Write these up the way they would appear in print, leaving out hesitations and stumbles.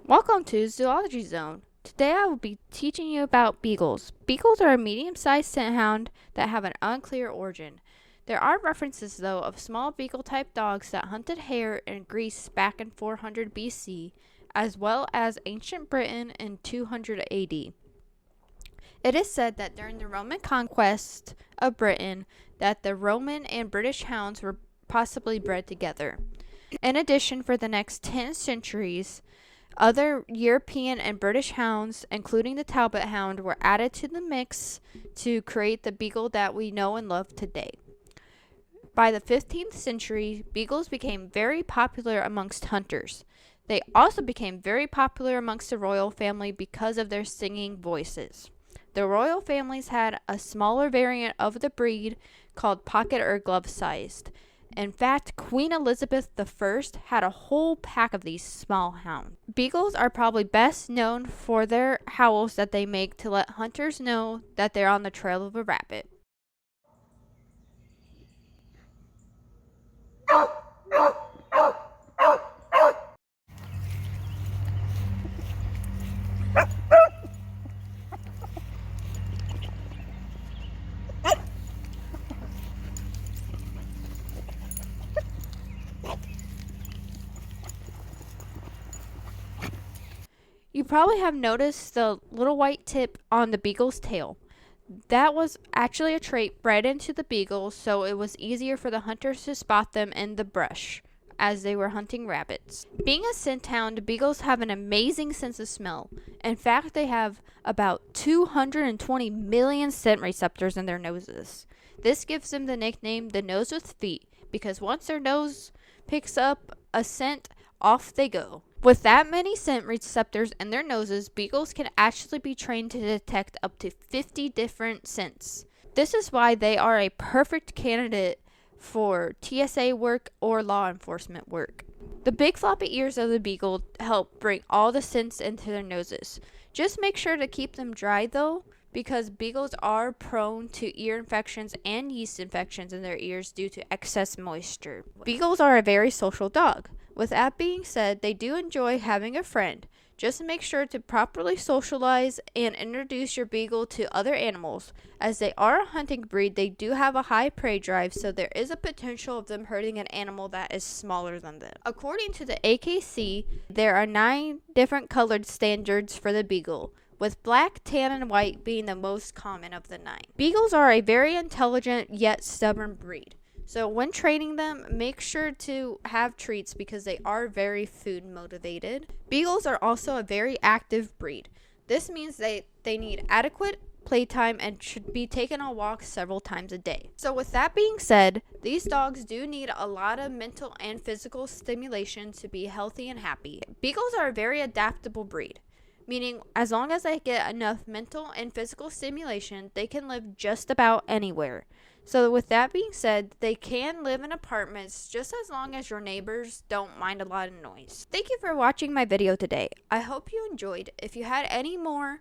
Welcome to Zoology Zone. Today I will be teaching you about beagles. Beagles are a medium-sized scent hound that have an unclear origin. There are references, though, of small beagle-type dogs that hunted hares in Greece back in 400 BC, as well as ancient Britain in 200 AD. It is said that during the Roman conquest of Britain, that the Roman and British hounds were possibly bred together. In addition, for the next 10 centuries, other European and British hounds, including the Talbot Hound, were added to the mix to create the beagle that we know and love today. By the 15th century, beagles became very popular amongst hunters. They also became very popular amongst the royal family because of their singing voices. The royal families had a smaller variant of the breed called pocket or glove-sized. In fact, Queen Elizabeth I had a whole pack of these small hounds. Beagles are probably best known for their howls that they make to let hunters know that they're on the trail of a rabbit. You probably have noticed the little white tip on the beagle's tail. That was actually a trait bred into the beagles, so it was easier for the hunters to spot them in the brush as they were hunting rabbits. Being a scent hound, beagles have an amazing sense of smell. In fact, they have about 220 million scent receptors in their noses. This gives them the nickname the nose with feet, because once their nose picks up a scent, off they go. With that many scent receptors in their noses, beagles can actually be trained to detect up to 50 different scents. This is why they are a perfect candidate for TSA work or law enforcement work. The big floppy ears of the beagle help bring all the scents into their noses. Just make sure to keep them dry though, because beagles are prone to ear infections and yeast infections in their ears due to excess moisture. Beagles are a very social dog. With that being said, they do enjoy having a friend. Just make sure to properly socialize and introduce your beagle to other animals. As they are a hunting breed, they do have a high prey drive, so there is a potential of them hurting an animal that is smaller than them. According to the AKC, there are 9 different colored standards for the beagle, with black, tan, and white being the most common of the 9. Beagles are a very intelligent yet stubborn breed. So when training them, make sure to have treats because they are very food motivated. Beagles are also a very active breed. This means they need adequate playtime and should be taken on walks several times a day. So with that being said, these dogs do need a lot of mental and physical stimulation to be healthy and happy. Beagles are a very adaptable breed, meaning as long as they get enough mental and physical stimulation, they can live just about anywhere. So with that being said, they can live in apartments just as long as your neighbors don't mind a lot of noise. Thank you for watching my video today. I hope you enjoyed. If you had any more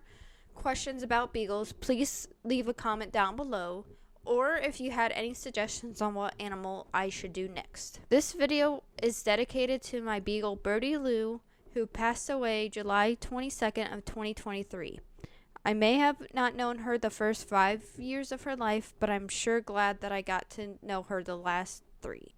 questions about beagles, please leave a comment down below. Or if you had any suggestions on what animal I should do next. This video is dedicated to my beagle Birdie Lou, who passed away July 22nd of 2023. I may have not known her the first 5 years of her life, but I'm sure glad that I got to know her the last 3.